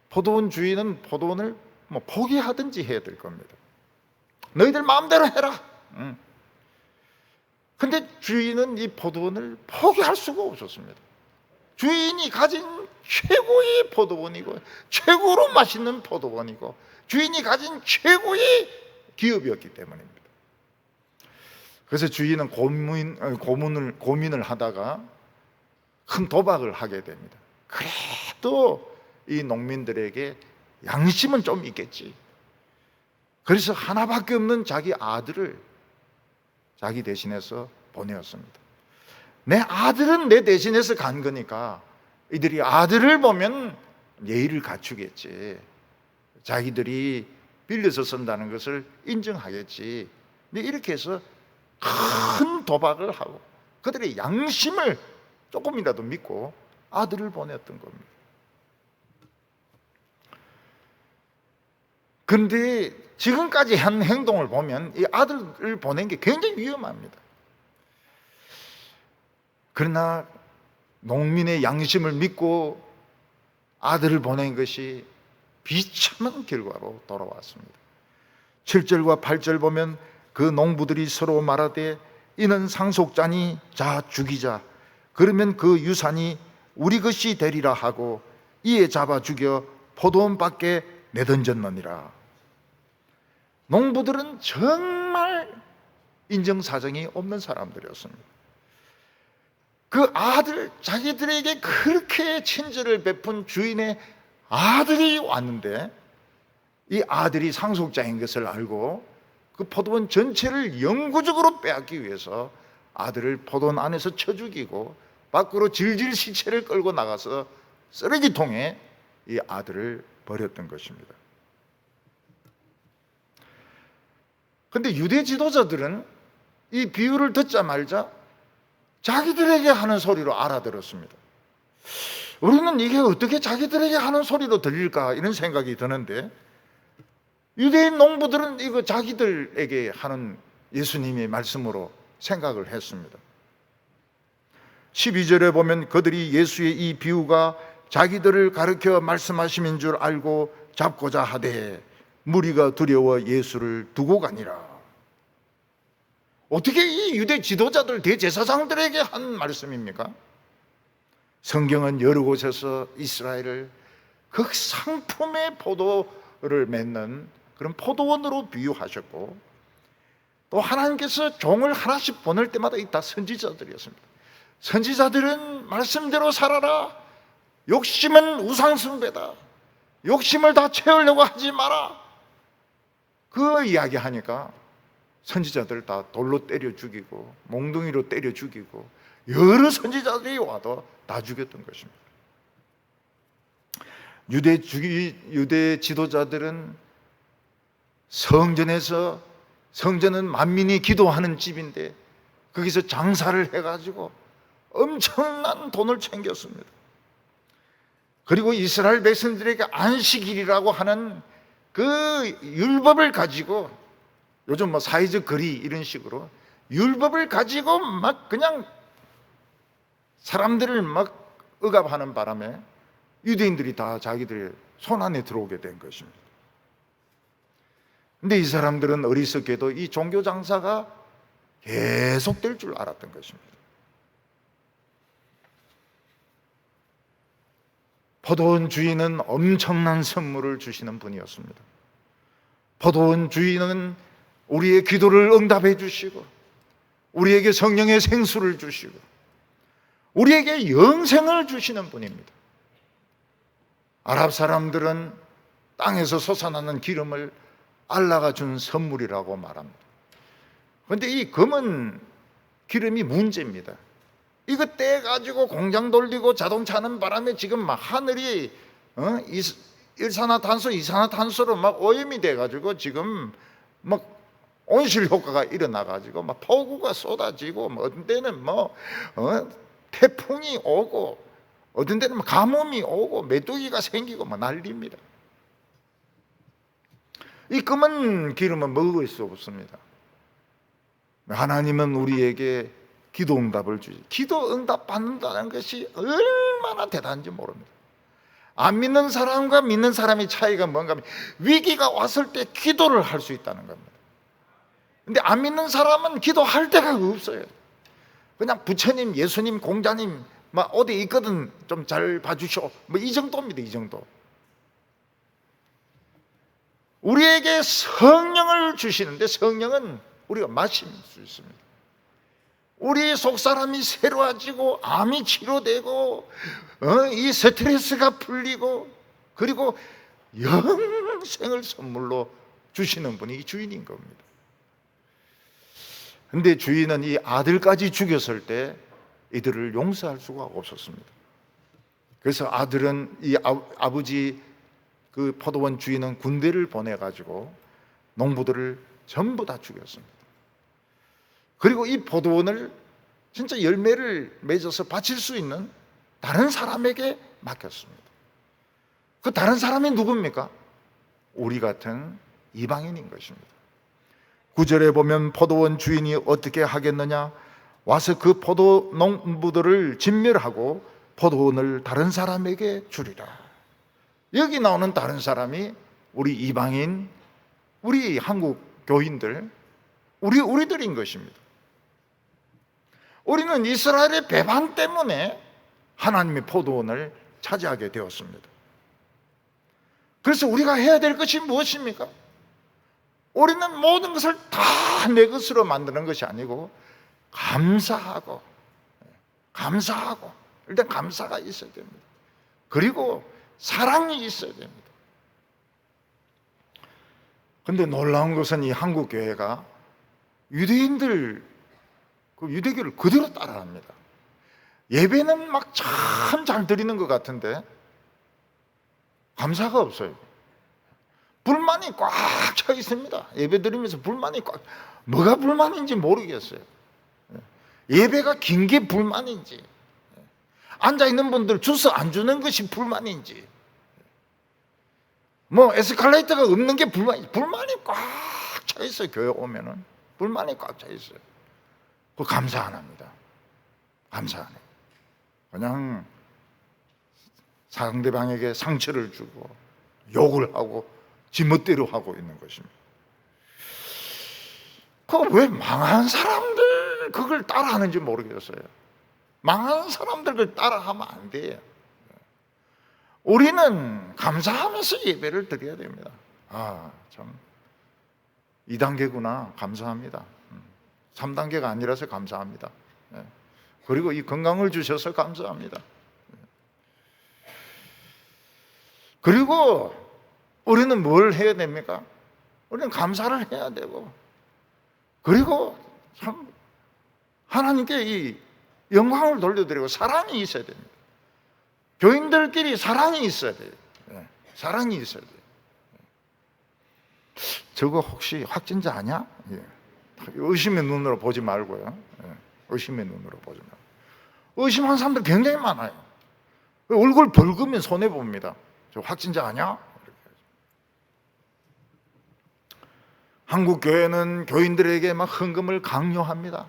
포도원 주인은 포도원을 뭐 포기하든지 해야 될 겁니다. 너희들 마음대로 해라. 근데 주인은 이 포도원을 포기할 수가 없었습니다. 주인이 가진 최고의 포도원이고, 최고로 맛있는 포도원이고, 주인이 가진 최고의 기업이었기 때문입니다. 그래서 주인은 고민을 하다가 큰 도박을 하게 됩니다. 그래도 이 농민들에게 양심은 좀 있겠지. 그래서 하나밖에 없는 자기 아들을 자기 대신해서 보내었습니다. 내 아들은 내 대신해서 간 거니까 이들이 아들을 보면 예의를 갖추겠지. 자기들이 빌려서 쓴다는 것을 인정하겠지. 근데 이렇게 해서 큰 도박을 하고 그들의 양심을 조금이라도 믿고 아들을 보냈던 겁니다. 그런데 지금까지 한 행동을 보면 이 아들을 보낸 게 굉장히 위험합니다. 그러나 농민의 양심을 믿고 아들을 보낸 것이 비참한 결과로 돌아왔습니다. 7절과 8절 보면 그 농부들이 서로 말하되 이는 상속자니 자 죽이자. 그러면 그 유산이 우리 것이 되리라 하고 이에 잡아 죽여 포도원 밖에 내던졌느니라. 농부들은 정말 인정사정이 없는 사람들이었습니다. 그 아들, 자기들에게 그렇게 친절을 베푼 주인의 아들이 왔는데 이 아들이 상속자인 것을 알고 그 포도원 전체를 영구적으로 빼앗기 위해서 아들을 포도원 안에서 쳐 죽이고 밖으로 질질 시체를 끌고 나가서 쓰레기통에 이 아들을 버렸던 것입니다. 그런데 유대 지도자들은 이 비유를 듣자마자 자기들에게 하는 소리로 알아들었습니다. 우리는 이게 어떻게 자기들에게 하는 소리로 들릴까 이런 생각이 드는데 유대인 농부들은 이거 자기들에게 하는 예수님의 말씀으로 생각을 했습니다. 12절에 보면 그들이 예수의 이 비유가 자기들을 가르쳐 말씀하심인 줄 알고 잡고자 하되 무리가 두려워 예수를 두고 가니라. 어떻게 이 유대 지도자들 대제사장들에게 한 말씀입니까? 성경은 여러 곳에서 이스라엘을 극상품의 포도를 맺는 그런 포도원으로 비유하셨고 또 하나님께서 종을 하나씩 보낼 때마다 다 선지자들이었습니다. 선지자들은 말씀대로 살아라. 욕심은 우상숭배다. 욕심을 다 채우려고 하지 마라. 그 이야기하니까 선지자들 다 돌로 때려 죽이고 몽둥이로 때려 죽이고 여러 선지자들이 와도 다 죽였던 것입니다. 유대 지도자들은 성전은 만민이 기도하는 집인데 거기서 장사를 해가지고 엄청난 돈을 챙겼습니다. 그리고 이스라엘 백성들에게 안식일이라고 하는 그 율법을 가지고, 요즘 뭐 사회적 거리 이런 식으로 율법을 가지고 막 그냥 사람들을 막 억압하는 바람에 유대인들이 다 자기들의 손 안에 들어오게 된 것입니다. 근데 이 사람들은 어리석게도 이 종교 장사가 계속될 줄 알았던 것입니다. 포도원 주인은 엄청난 선물을 주시는 분이었습니다. 포도원 주인은 우리의 기도를 응답해 주시고 우리에게 성령의 생수를 주시고 우리에게 영생을 주시는 분입니다. 아랍 사람들은 땅에서 솟아나는 기름을 알라가 준 선물이라고 말합니다. 그런데 이 검은 기름이 문제입니다. 이거 떼가지고 공장 돌리고 자동차 하는 바람에 지금 막 하늘이 일산화탄소, 이산화탄소로 막 오염이 돼가지고 지금 막 온실 효과가 일어나가지고 막 폭우가 쏟아지고 뭐 어떤 데는 태풍이 오고 어떤 데는 가뭄이 오고 메뚜기가 생기고 막 난리입니다. 이 검은 기름은 먹을 수 없습니다. 하나님은 우리에게 기도 응답을 주지. 기도 응답 받는다는 것이 얼마나 대단한지 모릅니다. 안 믿는 사람과 믿는 사람의 차이가 뭔가 하면 위기가 왔을 때 기도를 할 수 있다는 겁니다. 근데 안 믿는 사람은 기도할 데가 없어요. 그냥 부처님, 예수님, 공자님 막 어디 있거든 좀 잘 봐주셔 뭐 이 정도입니다. 이 정도. 우리에게 성령을 주시는데 성령은 우리가 마실 수 있습니다. 우리 속사람이 새로워지고 암이 치료되고 이 스트레스가 풀리고 그리고 영생을 선물로 주시는 분이 주인인 겁니다. 그런데 주인은 이 아들까지 죽였을 때 이들을 용서할 수가 없었습니다. 그래서 아들은 이 아버지 그 포도원 주인은 군대를 보내가지고 농부들을 전부 다 죽였습니다. 그리고 이 포도원을 진짜 열매를 맺어서 바칠 수 있는 다른 사람에게 맡겼습니다. 그 다른 사람이 누굽니까? 우리 같은 이방인인 것입니다. 9절에 보면 포도원 주인이 어떻게 하겠느냐? 와서 그 포도 농부들을 진멸하고 포도원을 다른 사람에게 주리라. 여기 나오는 다른 사람이 우리 이방인, 우리 한국 교인들, 우리들인 것입니다. 우리는 이스라엘의 배반 때문에 하나님의 포도원을 차지하게 되었습니다. 그래서 우리가 해야 될 것이 무엇입니까? 우리는 모든 것을 다 내 것으로 만드는 것이 아니고 감사하고 일단 감사가 있어야 됩니다. 그리고 사랑이 있어야 됩니다. 그런데 놀라운 것은 이 한국 교회가 유대인들 그 유대교를 그대로 따라합니다. 예배는 막 참 잘 드리는 것 같은데 감사가 없어요. 불만이 꽉 차 있습니다. 예배 드리면서 불만이 뭐가 불만인지 모르겠어요. 예배가 긴 게 불만인지, 앉아있는 분들 주스 안 주는 것이 불만인지, 뭐 에스컬레이터가 없는 게 불만이 꽉 차 있어요. 교회 오면은 불만이 꽉 차 있어요. 그 감사 안 합니다. 감사 안 해요. 그냥 상대방에게 상처를 주고 욕을 하고 지멋대로 하고 있는 것입니다. 왜 망한 사람들 그걸 따라하는지 모르겠어요. 망한 사람들 그걸 따라하면 안 돼요. 우리는 감사하면서 예배를 드려야 됩니다. 참 2단계구나. 감사합니다. 3단계가 아니라서 감사합니다. 그리고 이 건강을 주셔서 감사합니다. 그리고 우리는 뭘 해야 됩니까? 우리는 감사를 해야 되고 그리고 참 하나님께 이 영광을 돌려드리고 사랑이 있어야 됩니다. 교인들끼리 사랑이 있어야 돼요. 사랑이 있어야 돼요. 저거 혹시 확진자 아니야? 의심의 눈으로 보지 말고요. 의심의 눈으로 보지 말고. 의심하는 사람들 굉장히 많아요. 얼굴 벌겋면 손해봅니다. 저 확진자 아니야? 한국 교회는 교인들에게 막 헌금을 강요합니다.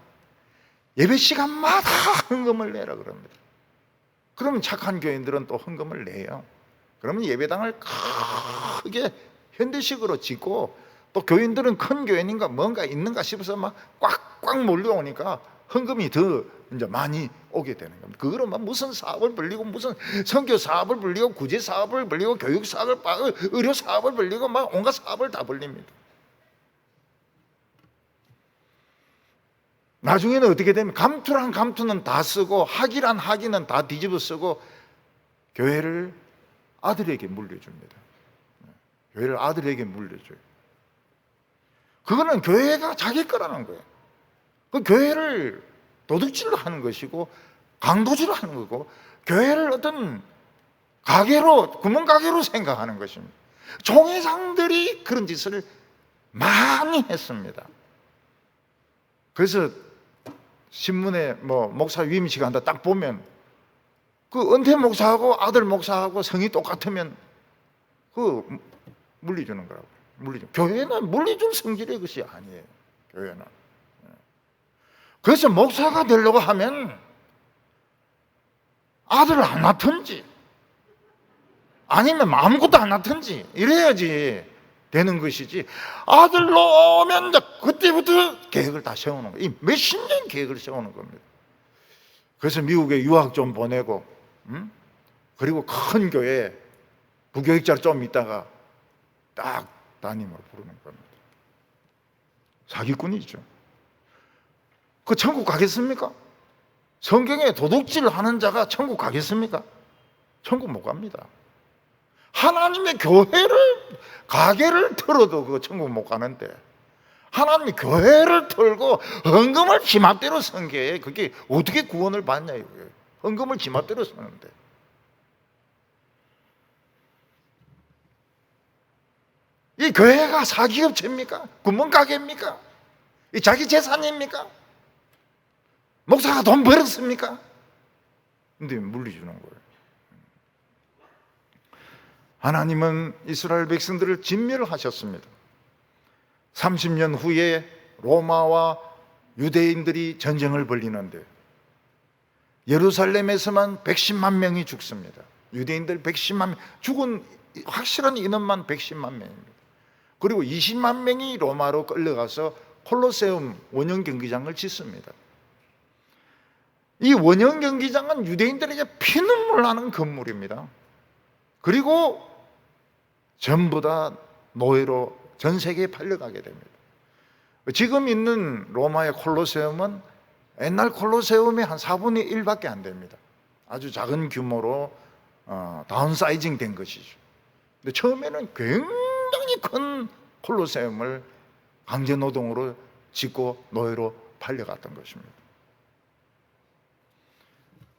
예배 시간마다 헌금을 내라 그럽니다. 그러면 착한 교인들은 또 헌금을 내요. 그러면 예배당을 크게 현대식으로 짓고, 또 교인들은 큰 교회인가 뭔가 있는가 싶어서 막 꽉꽉 몰려오니까 헌금이 더 이제 많이 오게 되는 겁니다. 그거로 막 무슨 사업을 벌리고, 무슨 선교 사업을 벌리고, 구제 사업을 벌리고, 교육 사업을, 의료 사업을 벌리고, 막 온갖 사업을 다 벌립니다. 나중에는 어떻게 되면 감투란 감투는 다 쓰고, 학이란 학위는 다 뒤집어 쓰고, 교회를 아들에게 물려줍니다. 교회를 아들에게 물려줘요. 그거는 교회가 자기 거라는 거예요. 그 교회를 도둑질로 하는 것이고, 강도질로 하는 거고, 교회를 어떤 가게로, 구멍가게로 생각하는 것입니다. 총회장들이 그런 짓을 많이 했습니다. 그래서 신문에 목사 위임식 한다 딱 보면, 그 은퇴 목사하고 아들 목사하고 성이 똑같으면 그 물리주는 거라고. 교회는 물리줄 성질의 것이 아니에요. 교회는. 그래서 목사가 되려고 하면 아들을 안 낳든지 아니면 아무것도 안 낳든지 이래야지 되는 것이지, 아들로 오면 그때부터 계획을 다 세우는 거예요. 몇십 년 계획을 세우는 겁니다. 그래서 미국에 유학 좀 보내고, 그리고 큰 교회 부교육자로 좀 있다가 딱 담임으로 부르는 겁니다. 사기꾼이죠. 그 천국 가겠습니까? 성경에 도둑질 하는 자가 천국 가겠습니까? 천국 못 갑니다. 하나님의 교회를, 가게를 털어도 그 천국 못 가는데, 하나님이 교회를 털고 헌금을 지맘대로 쓴 게 그게 어떻게 구원을 받냐 이거예요. 헌금을 지맘대로 쓰는데. 이 교회가 사기업체입니까? 구멍가게입니까? 이 자기 재산입니까? 목사가 돈 벌었습니까? 근데 물리주는 거예요. 하나님은 이스라엘 백성들을 진멸하셨습니다. 30년 후에 로마와 유대인들이 전쟁을 벌이는데 예루살렘에서만 110만 명이 죽습니다. 유대인들 110만 명, 죽은 확실한 인원만 110만 명입니다. 그리고 20만 명이 로마로 끌려가서 콜로세움 원형 경기장을 짓습니다. 이 원형 경기장은 유대인들에게 피눈물 나는 건물입니다. 그리고 전부 다 노예로 전 세계에 팔려가게 됩니다. 지금 있는 로마의 콜로세움은 옛날 콜로세움의 한 4분의 1밖에 안 됩니다. 아주 작은 규모로 다운사이징 된 것이죠. 근데 처음에는 굉장히 큰 콜로세움을 강제노동으로 짓고 노예로 팔려갔던 것입니다.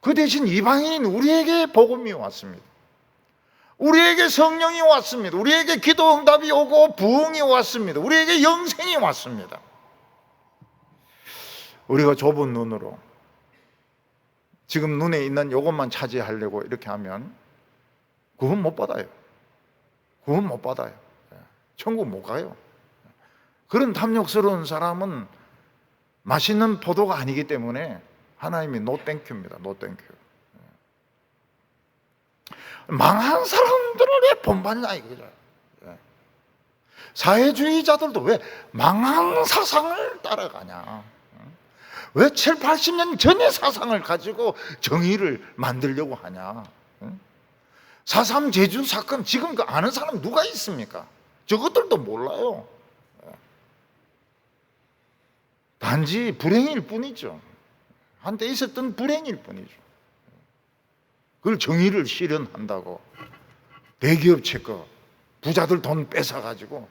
그 대신 이방인 우리에게 복음이 왔습니다. 우리에게 성령이 왔습니다. 우리에게 기도 응답이 오고 부흥이 왔습니다. 우리에게 영생이 왔습니다. 우리가 좁은 눈으로 지금 눈에 있는 이것만 차지하려고 이렇게 하면 구원 못 받아요. 구원 못 받아요. 천국 못 가요. 그런 탐욕스러운 사람은 맛있는 포도가 아니기 때문에 하나님이 노 땡큐입니다. 노 땡큐. 망한 사람들을 왜 본받냐 이거죠. 사회주의자들도 왜 망한 사상을 따라가냐. 왜 7, 80년 전의 사상을 가지고 정의를 만들려고 하냐. 4.3 제주 사건 지금 그 아는 사람 누가 있습니까? 저것들도 몰라요. 단지 불행일 뿐이죠. 한때 있었던 불행일 뿐이죠. 그걸 정의를 실현한다고 대기업체 거 부자들 돈 뺏어가지고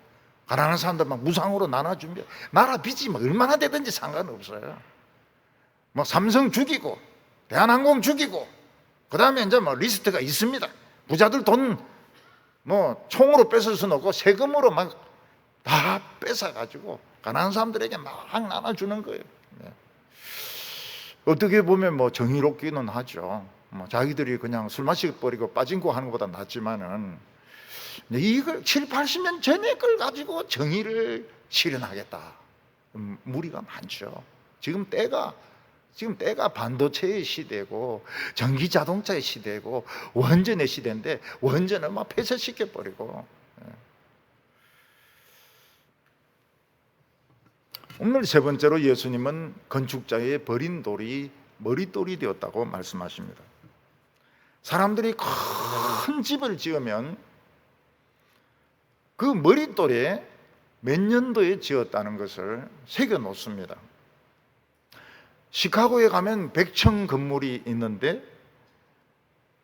가난한 사람들 막 무상으로 나눠주면 나라 빚이 뭐 얼마나 되든지 상관없어요. 뭐 삼성 죽이고 대한항공 죽이고 그 다음에 이제 뭐 리스트가 있습니다. 부자들 돈 뭐 총으로 뺏을 수는 없고 세금으로 막 다 뺏어가지고 가난한 사람들에게 막 나눠주는 거예요. 네. 어떻게 보면 뭐 정의롭기는 하죠. 뭐 자기들이 그냥 술 마시버리고 빠진 거 하는 것보다 낫지만은 이걸 7, 80년 전에 걸 가지고 정의를 실현하겠다. 무리가 많죠. 지금 때가 반도체의 시대고 전기 자동차의 시대고 원전의 시대인데 원전을 막 폐쇄시켜 버리고. 오늘 세 번째로 예수님은 건축자의 버린 돌이 머릿돌이 되었다고 말씀하십니다. 사람들이 큰 집을 지으면 그 머릿돌에 몇 년도에 지었다는 것을 새겨 놓습니다. 시카고에 가면 100층 건물이 있는데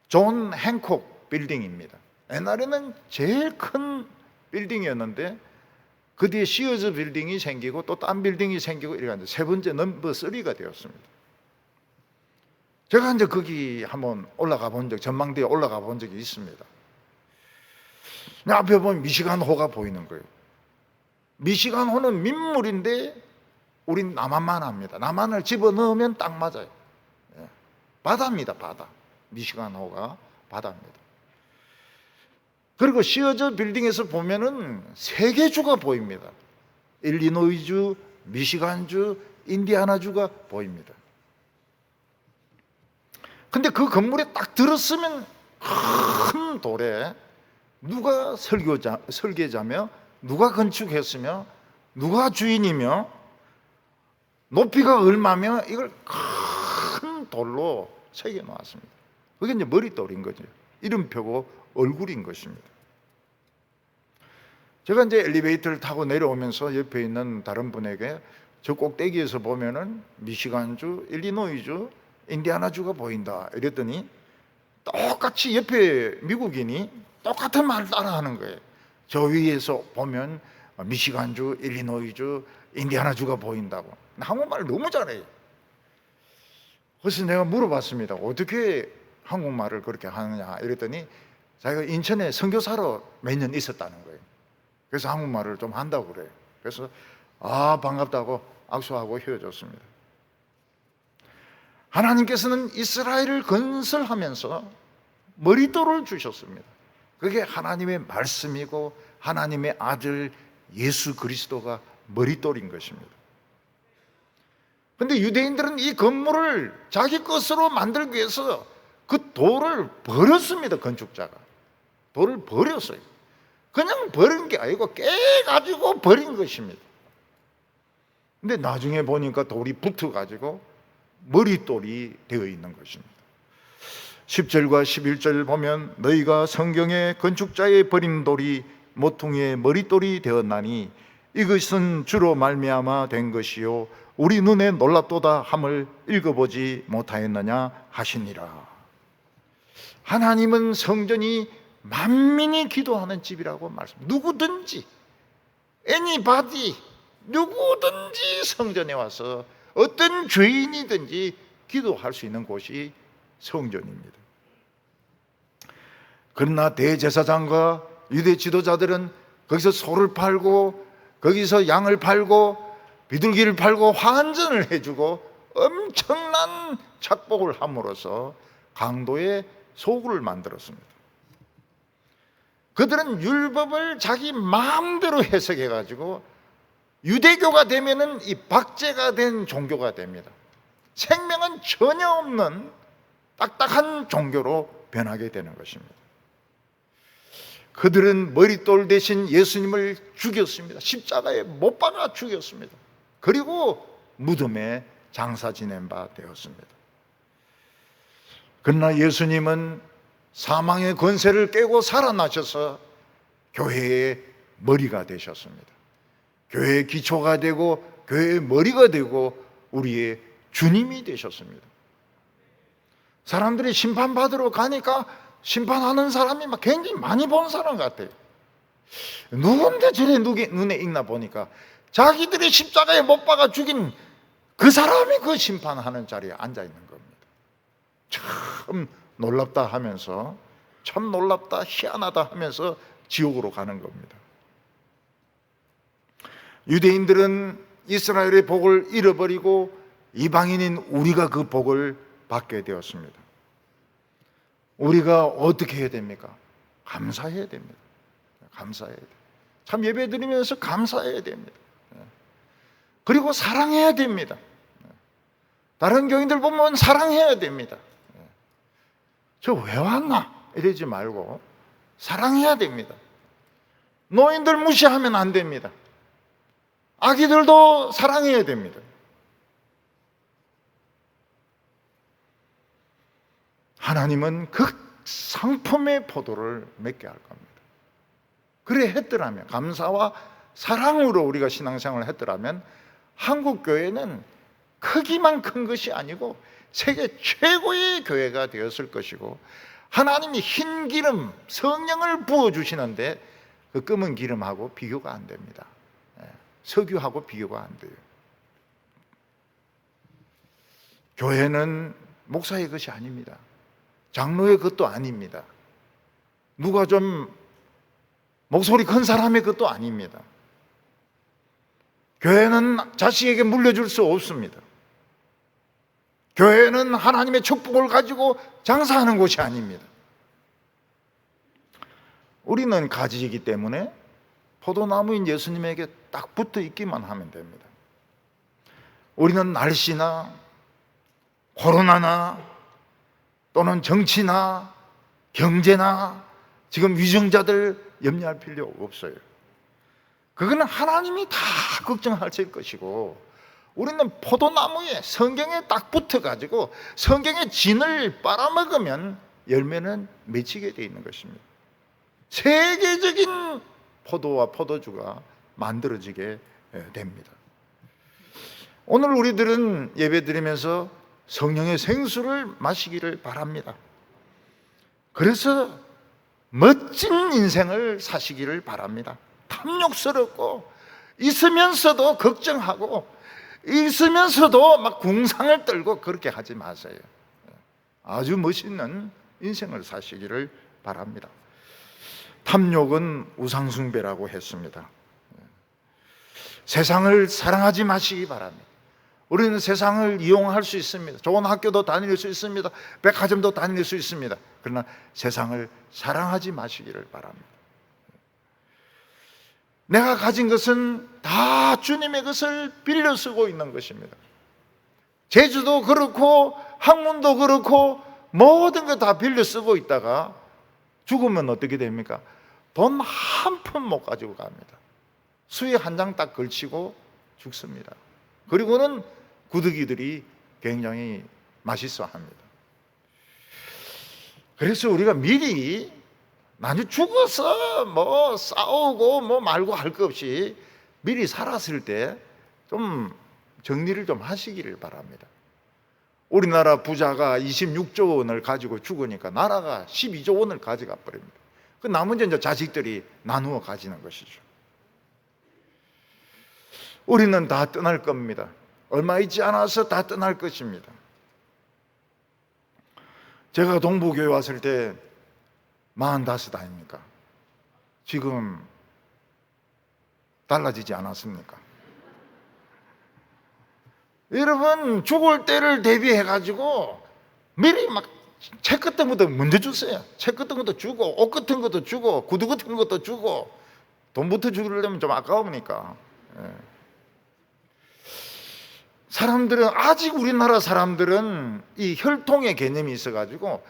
존 행콕 빌딩입니다. 옛날에는 제일 큰 빌딩이었는데 그 뒤에 시어즈 빌딩이 생기고 또 딴 빌딩이 생기고 이렇게 세 번째 넘버 3가 되었습니다. 제가 이제 거기 한번 올라가 본 적, 전망대에 올라가 본 적이 있습니다. 앞에 보면 미시간호가 보이는 거예요. 미시간호는 민물인데 우린 남한만 합니다. 남한을 집어넣으면 딱 맞아요. 바다입니다, 바다. 미시간호가 바다입니다. 그리고 시어저 빌딩에서 보면은 세 개 주가 보입니다. 일리노이주, 미시간주, 인디아나주가 보입니다. 근데 그 건물에 딱 들었으면 큰 돌에 누가 설계자며 누가 건축했으며 누가 주인이며 높이가 얼마며 이걸 큰 돌로 새겨 놓았습니다. 그게 이제 머릿돌인 거죠. 이름표고 얼굴인 것입니다. 제가 이제 엘리베이터를 타고 내려오면서 옆에 있는 다른 분에게 저 꼭대기에서 보면은 미시간주, 일리노이주, 인디아나주가 보인다 이랬더니 똑같이 옆에 미국인이 똑같은 말을 따라하는 거예요. 저 위에서 보면 미시간주, 일리노이주, 인디아나주가 보인다고. 한국말을 너무 잘해요. 그래서 내가 물어봤습니다. 어떻게 한국말을 그렇게 하느냐 이랬더니 자기가 인천에 선교사로 몇 년 있었다는 거예요. 그래서 한국말을 좀 한다고 그래요. 그래서 반갑다고 악수하고 헤어졌습니다. 하나님께서는 이스라엘을 건설하면서 머릿돌을 주셨습니다. 그게 하나님의 말씀이고 하나님의 아들 예수 그리스도가 머릿돌인 것입니다. 그런데 유대인들은 이 건물을 자기 것으로 만들기 위해서 그 돌을 버렸습니다. 건축자가 돌을 버렸어요. 그냥 버린 게 아니고 깨가지고 버린 것입니다. 근데 나중에 보니까 돌이 붙어가지고 머릿돌이 되어 있는 것입니다. 10절과 11절 보면 너희가 성경에 건축자의 버린 돌이 모퉁이의 머릿돌이 되었나니 이것은 주로 말미암아 된 것이요 우리 눈에 놀랍도다 함을 읽어보지 못하였느냐 하시니라. 하나님은 성전이 만민이 기도하는 집이라고 말씀. 누구든지 anybody 누구든지 성전에 와서 어떤 죄인이든지 기도할 수 있는 곳이 성전입니다. 그러나 대제사장과 유대 지도자들은 거기서 소를 팔고 거기서 양을 팔고 비둘기를 팔고 환전을 해주고 엄청난 착복을 함으로써 강도의 소굴을 만들었습니다. 그들은 율법을 자기 마음대로 해석해가지고 유대교가 되면은 이 박제가 된 종교가 됩니다. 생명은 전혀 없는 딱딱한 종교로 변하게 되는 것입니다. 그들은 머릿돌 대신 예수님을 죽였습니다. 십자가에 못 박아 죽였습니다. 그리고 무덤에 장사 지낸 바 되었습니다. 그러나 예수님은 사망의 권세를 깨고 살아나셔서 교회의 머리가 되셨습니다. 교회의 기초가 되고 교회의 머리가 되고 우리의 주님이 되셨습니다. 사람들이 심판받으러 가니까 심판하는 사람이 막 굉장히 많이 본 사람 같아요. 누군데 저래 눈에 익나 보니까 자기들이 십자가에 못 박아 죽인 그 사람이 그 심판하는 자리에 앉아 있는 겁니다. 참 놀랍다 하면서, 참 놀랍다, 희한하다 하면서 지옥으로 가는 겁니다. 유대인들은 이스라엘의 복을 잃어버리고 이방인인 우리가 그 복을 받게 되었습니다. 우리가 어떻게 해야 됩니까? 감사해야 됩니다. 감사해야 돼요. 참 예배 드리면서 감사해야 됩니다. 그리고 사랑해야 됩니다. 다른 교인들 보면 사랑해야 됩니다. 저 왜 왔나? 이러지 말고 사랑해야 됩니다. 노인들 무시하면 안 됩니다. 아기들도 사랑해야 됩니다. 하나님은 그 상품의 포도를 맺게 할 겁니다. 그래 했더라면, 감사와 사랑으로 우리가 신앙생활을 했더라면 한국 교회는 크기만 큰 것이 아니고 세계 최고의 교회가 되었을 것이고, 하나님이 흰 기름, 성령을 부어주시는데 그 검은 기름하고 비교가 안 됩니다. 석유하고 비교가 안 돼요. 교회는 목사의 것이 아닙니다. 장로의 것도 아닙니다. 누가 좀 목소리 큰 사람의 것도 아닙니다. 교회는 자식에게 물려줄 수 없습니다. 교회는 하나님의 축복을 가지고 장사하는 곳이 아닙니다. 우리는 가지이기 때문에 포도나무인 예수님에게 딱 붙어 있기만 하면 됩니다. 우리는 날씨나 코로나나 또는 정치나 경제나 지금 위정자들 염려할 필요 없어요. 그거는 하나님이 다 걱정하실 것이고, 우리는 포도나무에, 성경에 딱 붙어가지고 성경의 진을 빨아먹으면 열매는 맺히게 되어 있는 것입니다. 세계적인 포도와 포도주가 만들어지게 됩니다. 오늘 우리들은 예배드리면서 성령의 생수를 마시기를 바랍니다. 그래서 멋진 인생을 사시기를 바랍니다. 탐욕스럽고 있으면서도 걱정하고 있으면서도 막 궁상을 떨고 그렇게 하지 마세요. 아주 멋있는 인생을 사시기를 바랍니다. 탐욕은 우상숭배라고 했습니다. 세상을 사랑하지 마시기 바랍니다. 우리는 세상을 이용할 수 있습니다. 좋은 학교도 다닐 수 있습니다. 백화점도 다닐 수 있습니다. 그러나 세상을 사랑하지 마시기를 바랍니다. 내가 가진 것은 다 주님의 것을 빌려 쓰고 있는 것입니다. 재주도 그렇고 학문도 그렇고 모든 거 다 빌려 쓰고 있다가 죽으면 어떻게 됩니까? 돈 한 푼 못 가지고 갑니다. 수의 한 장 딱 걸치고 죽습니다. 그리고는 구더기들이 굉장히 맛있어 합니다. 그래서 우리가 미리 나중에 죽어서 뭐 싸우고 뭐 말고 할 것 없이 미리 살았을 때 좀 정리를 좀 하시기를 바랍니다. 우리나라 부자가 26조 원을 가지고 죽으니까 나라가 12조 원을 가져가 버립니다. 그 나머지 이제 자식들이 나누어 가지는 것이죠. 우리는 다 떠날 겁니다. 얼마 있지 않아서 다 떠날 것입니다. 제가 동부교회 왔을 때 45 아닙니까? 지금 달라지지 않았습니까? 여러분, 죽을 때를 대비해가지고 미리 막 책 같은 것도 먼저 주세요. 책 같은 것도 주고, 옷 같은 것도 주고, 구두 같은 것도 주고. 돈부터 주려면 좀 아까우니까. 사람들은, 아직 우리나라 사람들은 이 혈통의 개념이 있어가지고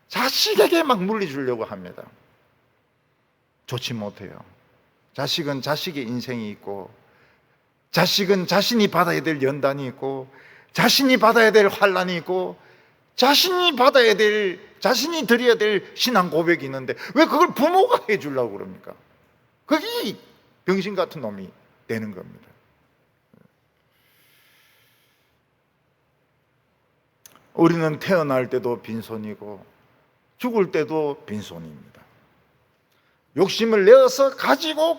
자식에게 막 물려주려고 합니다. 좋지 못해요. 자식은 자식의 인생이 있고, 자식은 자신이 받아야 될 연단이 있고, 자신이 받아야 될 환난이 있고, 자신이 드려야 될 신앙 고백이 있는데 왜 그걸 부모가 해주려고 그럽니까? 그게 병신 같은 놈이 되는 겁니다. 우리는 태어날 때도 빈손이고 죽을 때도 빈손입니다. 욕심을 내어서 가져봐야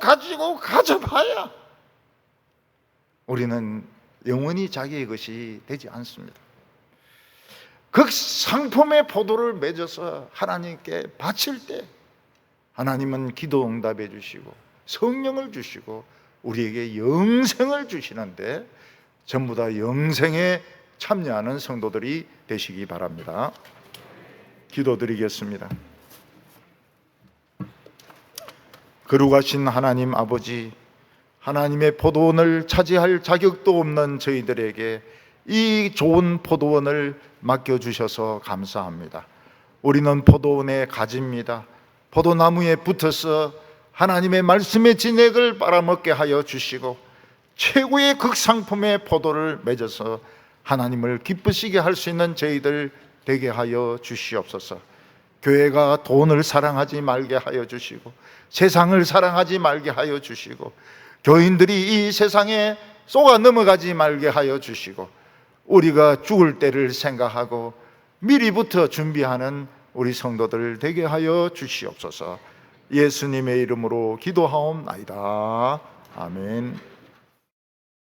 우리는 영원히 자기의 것이 되지 않습니다. 그 상품의 포도를 맺어서 하나님께 바칠 때 하나님은 기도 응답해 주시고 성령을 주시고 우리에게 영생을 주시는데 전부 다 영생에 참여하는 성도들이 되시기 바랍니다. 기도드리겠습니다. 거룩하신 하나님 아버지, 하나님의 포도원을 차지할 자격도 없는 저희들에게 이 좋은 포도원을 맡겨주셔서 감사합니다. 우리는 포도원의 가지입니다. 포도나무에 붙어서 하나님의 말씀의 진액을 빨아먹게 하여 주시고 최고의 극상품의 포도를 맺어서 하나님을 기쁘시게 할 수 있는 저희들 되게 하여 주시옵소서. 교회가 돈을 사랑하지 말게 하여 주시고 세상을 사랑하지 말게 하여 주시고 교인들이 이 세상에 쏘아 넘어가지 말게 하여 주시고 우리가 죽을 때를 생각하고 미리부터 준비하는 우리 성도들 되게 하여 주시옵소서. 예수님의 이름으로 기도하옵나이다. 아멘.